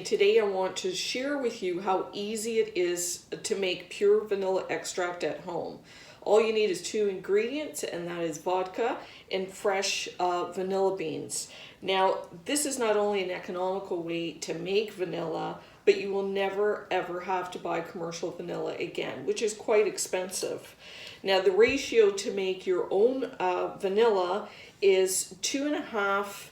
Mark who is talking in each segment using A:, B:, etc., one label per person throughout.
A: today I want to share with you how easy it is to make pure vanilla extract at home. All you need is 2 ingredients, and that is vodka and fresh vanilla beans. Now, this is not only an economical way to make vanilla, but you will never ever have to buy commercial vanilla again, which is quite expensive. Now, the ratio to make your own vanilla is 2.5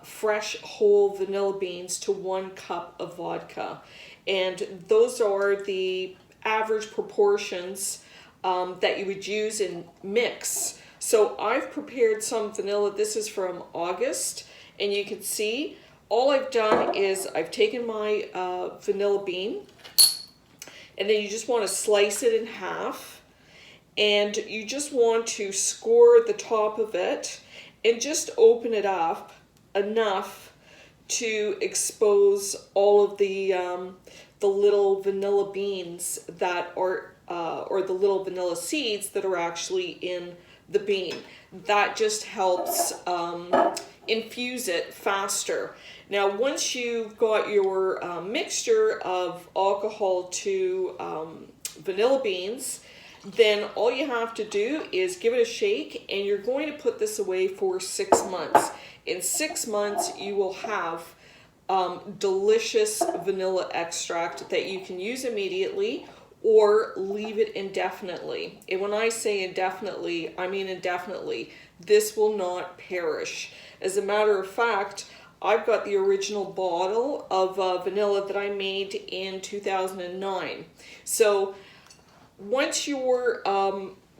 A: fresh whole vanilla beans to 1 cup of vodka. And those are the average proportions that you would use in mix. So I've prepared some vanilla. This is from August, and you can see all I've done is I've taken my vanilla bean, and then you just want to slice it in half, and you just want to score the top of it and just open it up enough to expose all of the little vanilla beans that are or the little vanilla seeds that are actually in the bean. That just helps infuse it faster. Now, once you've got your mixture of alcohol to vanilla beans, then all you have to do is give it a shake, and you're going to put this away for 6 months. In 6 months, you will have delicious vanilla extract that you can use immediately or leave it indefinitely. And when I say indefinitely, I mean indefinitely. This will not perish. As a matter of fact, I've got the original bottle of vanilla that I made in 2009. So once you've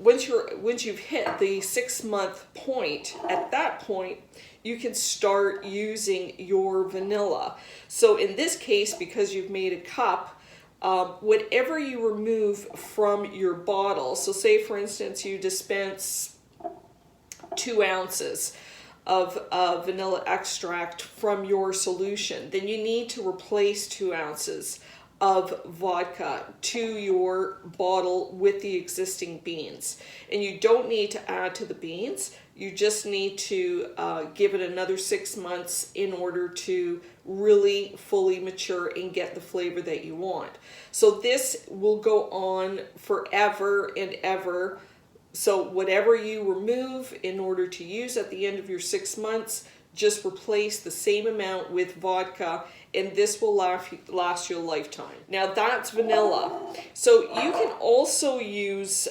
A: hit the 6-month point, at that point you can start using your vanilla. So in this case, because you've made a cup, whatever you remove from your bottle, so say for instance you dispense 2 ounces of vanilla extract from your solution, then you need to replace 2 ounces of vodka to your bottle with the existing beans. And you don't need to add to the beans, you just need to give it another 6 months in order to really fully mature and get the flavor that you want. So this will go on forever and ever. So whatever you remove in order to use at the end of your 6 months, just replace the same amount with vodka, and this will last you a lifetime. Now that's vanilla. So you can also use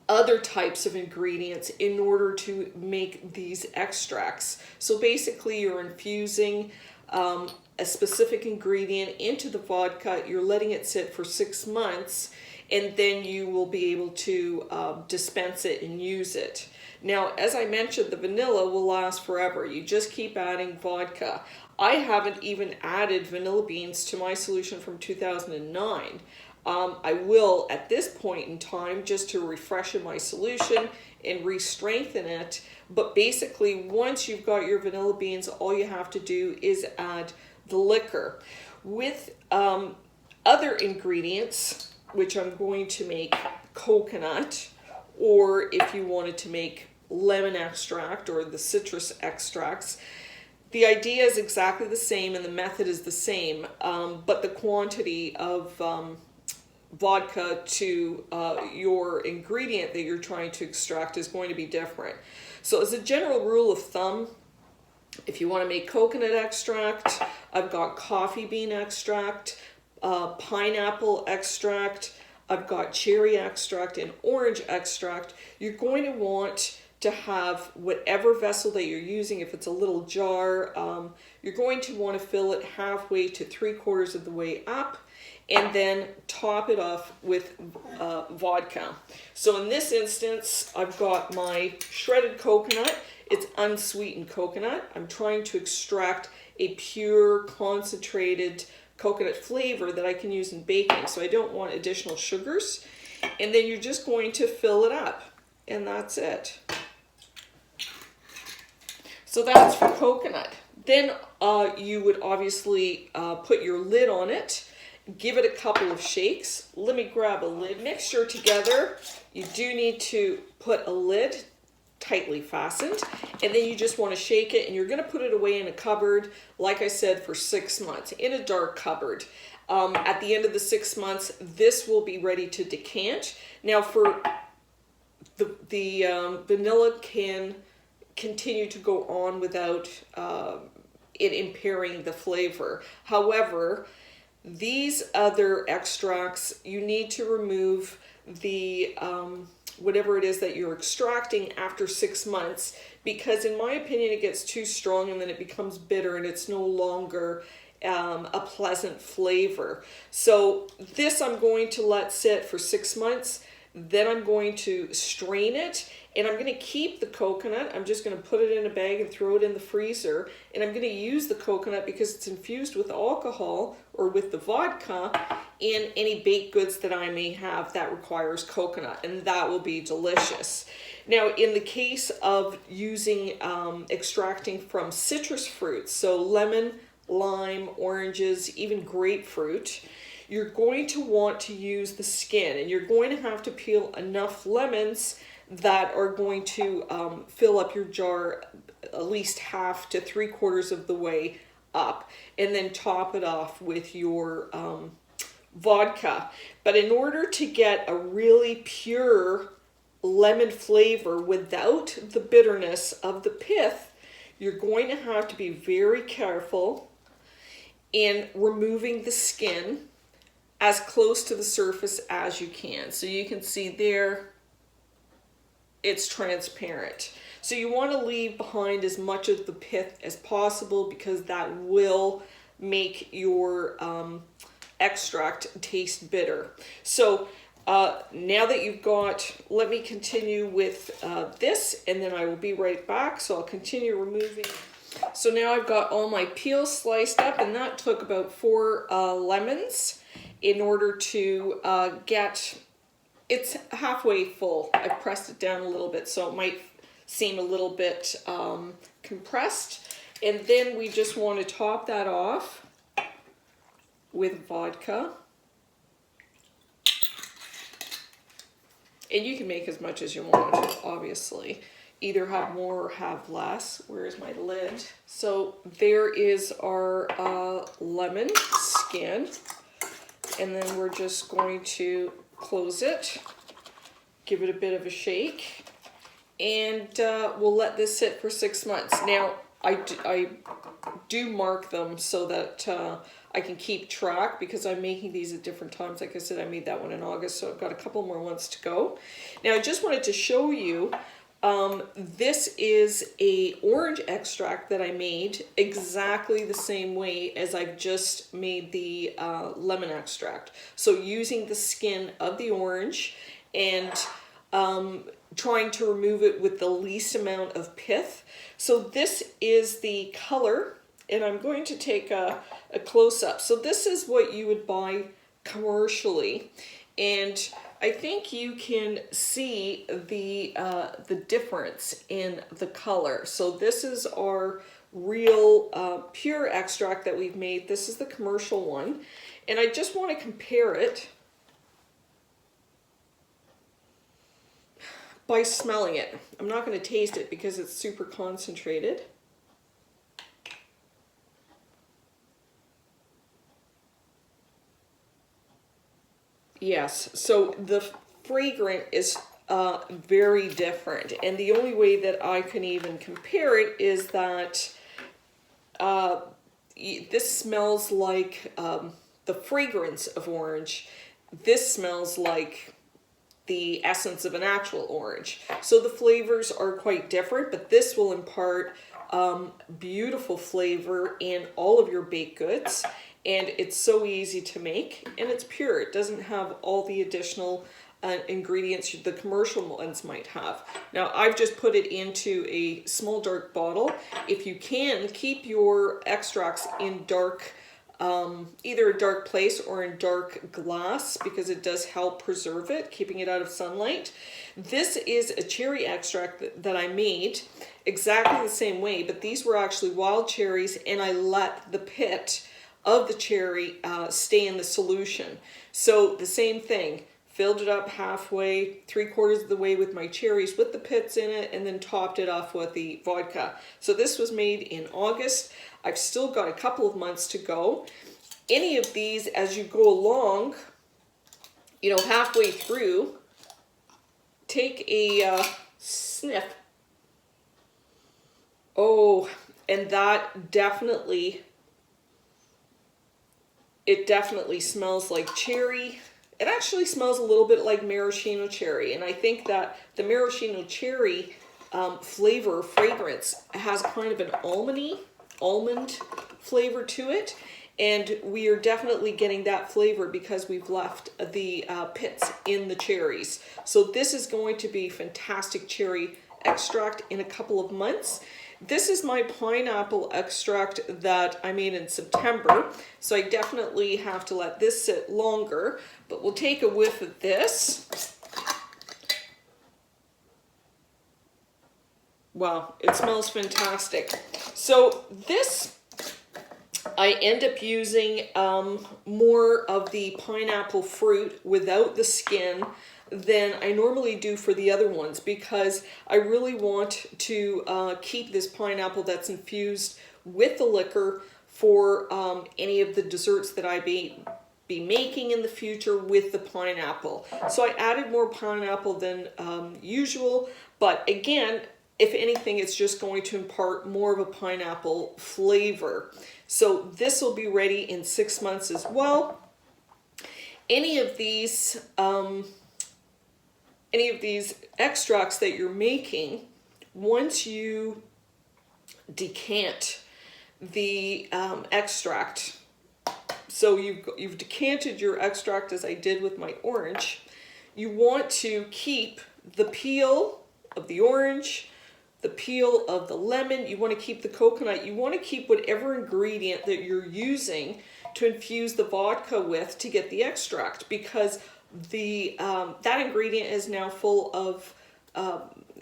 A: other types of ingredients in order to make these extracts. So basically you're infusing a specific ingredient into the vodka, you're letting it sit for 6 months, and then you will be able to dispense it and use it. Now, as I mentioned, the vanilla will last forever. You just keep adding vodka. I haven't even added vanilla beans to my solution from 2009. I will at this point in time just to refreshen my solution and re-strengthen it. But basically, once you've got your vanilla beans, all you have to do is add the liquor. With other ingredients, which I'm going to make coconut, or if you wanted to make lemon extract or the citrus extracts, the idea is exactly the same and the method is the same, but the quantity of vodka to your ingredient that you're trying to extract is going to be different. So as a general rule of thumb, if you want to make coconut extract, I've got coffee bean extract, pineapple extract, I've got cherry extract and orange extract. You're going to want to have whatever vessel that you're using. If it's a little jar, you're going to want to fill it halfway to 3/4 of the way up, and then top it off with vodka. So in this instance, I've got my shredded coconut. It's unsweetened coconut. I'm trying to extract a pure concentrated coconut flavor that I can use in baking, so I don't want additional sugars. And then you're just going to fill it up, and that's it. So that's for coconut. Then you would obviously put your lid on it, give it a couple of shakes. Let me grab a lid. Mixture together. You do need to put a lid tightly fastened, and then you just want to shake it, and you're going to put it away in a cupboard, like I said, for 6 months, in a dark cupboard. At the end of the 6 months, this will be ready to decant. Now, for the vanilla can continue to go on without it impairing the flavor. However, these other extracts, you need to remove the whatever it is that you're extracting after 6 months, because in my opinion it gets too strong and then it becomes bitter and it's no longer a pleasant flavor. So this I'm going to let sit for 6 months. Then I'm going to strain it, and I'm going to keep the coconut. I'm just going to put it in a bag and throw it in the freezer. And I'm going to use the coconut because it's infused with alcohol or with the vodka in any baked goods that I may have that requires coconut, and that will be delicious. Now, in the case of using extracting from citrus fruits, so lemon, lime, oranges, even grapefruit, you're going to want to use the skin, and you're going to have to peel enough lemons that are going to fill up your jar at least half to 3/4 of the way up, and then top it off with your vodka. But in order to get a really pure lemon flavor without the bitterness of the pith, you're going to have to be very careful in removing the skin as close to the surface as you can. So you can see there, it's transparent. So you want to leave behind as much of the pith as possible, because that will make your extract taste bitter. So now that you've got, let me continue with this, and then I will be right back. So I'll continue removing. So now I've got all my peel sliced up, and that took about 4 lemons in order to get, it's halfway full. I pressed it down a little bit, so it might seem a little bit compressed. And then we just want to top that off with vodka. And you can make as much as you want, obviously. Either have more or have less. Where's my lid? So there is our lemon skin. And then we're just going to close it, give it a bit of a shake, and we'll let this sit for 6 months. Now, I do mark them so that I can keep track, because I'm making these at different times. Like I said, I made that one in August, so I've got a couple more months to go. Now, I just wanted to show you, this is a orange extract that I made exactly the same way as I've just made the lemon extract. So using the skin of the orange and trying to remove it with the least amount of pith. So this is the color, and I'm going to take a close-up. So this is what you would buy commercially, and I think you can see the difference in the color. So this is our real pure extract that we've made. This is the commercial one, and I just want to compare it by smelling it. I'm not going to taste it because it's super concentrated. Yes, so the fragrance is very different, and the only way that I can even compare it is that this smells like the fragrance of orange. This smells like the essence of an actual orange. So the flavors are quite different, but this will impart beautiful flavor in all of your baked goods. And it's so easy to make, and it's pure. It doesn't have all the additional ingredients the commercial ones might have. Now, I've just put it into a small dark bottle. If you can, keep your extracts in dark, either a dark place or in dark glass, because it does help preserve it, keeping it out of sunlight. This is a cherry extract that I made exactly the same way, but these were actually wild cherries, and I let the pit of the cherry stay in the solution. So the same thing, filled it up halfway, 3/4 of the way with my cherries with the pits in it, and then topped it off with the vodka. So this was made in August. I've still got a couple of months to go. Any of these, as you go along, you know, halfway through, take a sniff. Oh, and that definitely, it definitely smells like cherry. It actually smells a little bit like maraschino cherry, and I think that the maraschino cherry fragrance has kind of an almond flavor to it, and we are definitely getting that flavor because we've left the pits in the cherries. So this is going to be fantastic cherry extract in a couple of months. This is my pineapple extract that I made in September, so I definitely have to let this sit longer, but we'll take a whiff of this. Wow, it smells fantastic. So this, I end up using more of the pineapple fruit without the skin than I normally do for the other ones, because I really want to keep this pineapple that's infused with the liquor for any of the desserts that I be making in the future with the pineapple. So I added more pineapple than usual, but again, if anything, it's just going to impart more of a pineapple flavor. So this will be ready in 6 months as well. Any of these extracts that you're making, once you decant the extract, so you've decanted your extract as I did with my orange, you want to keep the peel of the orange, the peel of the lemon, you want to keep the coconut, you want to keep whatever ingredient that you're using to infuse the vodka with to get the extract, because the that ingredient is now full of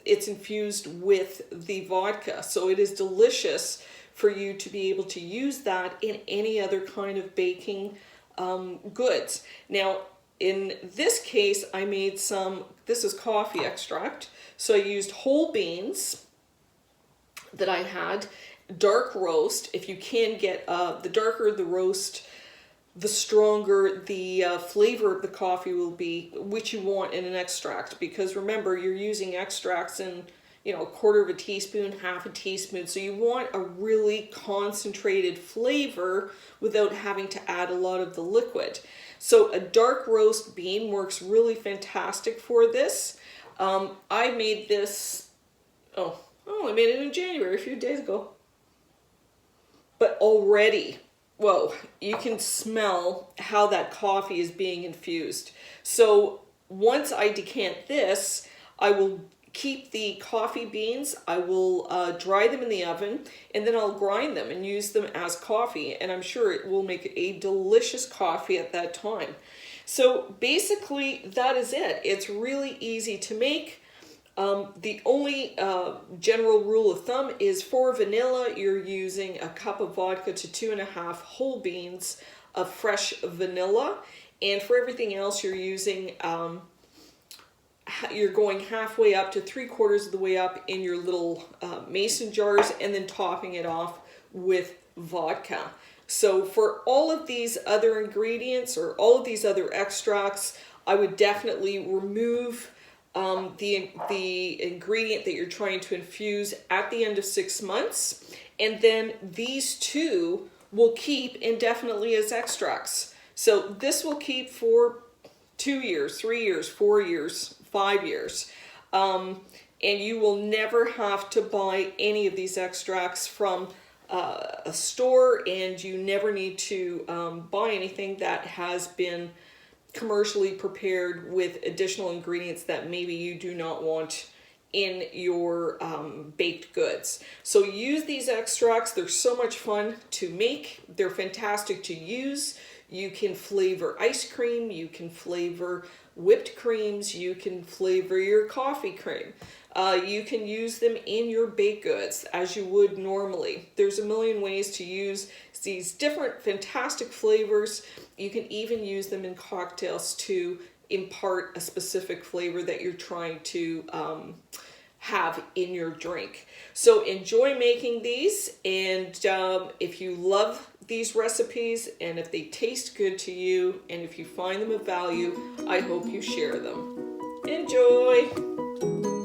A: it's infused with the vodka, so it is delicious for you to be able to use that in any other kind of baking goods. Now in this case I made this is coffee extract, so I used whole beans that I had, dark roast. If you can get the darker the roast, the stronger the flavor of the coffee will be, which you want in an extract, because remember, you're using extracts in, you know, 1/4 teaspoon, 1/2 teaspoon, so you want a really concentrated flavor without having to add a lot of the liquid. So a dark roast bean works really fantastic for this. I made this, I made it in January, a few days ago. But already, whoa, you can smell how that coffee is being infused. So once I decant this, I will keep the coffee beans, I will dry them in the oven, and then I'll grind them and use them as coffee, and I'm sure it will make a delicious coffee at that time. So basically that is it. It's really easy to make. The only general rule of thumb is for vanilla, you're using a cup of vodka to 2.5 whole beans of fresh vanilla. And for everything else, you're using, you're going halfway up to 3/4 of the way up in your little mason jars, and then topping it off with vodka. So for all of these other ingredients or all of these other extracts, I would definitely remove the ingredient that you're trying to infuse at the end of 6 months, and then these two will keep indefinitely as extracts. So this will keep for 2 years, 3 years, 4 years, 5 years, and you will never have to buy any of these extracts from a store, and you never need to buy anything that has been commercially prepared with additional ingredients that maybe you do not want in your baked goods. So use these extracts. They're so much fun to make. They're fantastic to use. You can flavor ice cream, you can flavor whipped creams, you can flavor your coffee cream. You can use them in your baked goods as you would normally. There's a million ways to use these different fantastic flavors. You can even use them in cocktails to impart a specific flavor that you're trying to have in your drink. So enjoy making these, and if you love these recipes and if they taste good to you and if you find them of value, I hope you share them. Enjoy!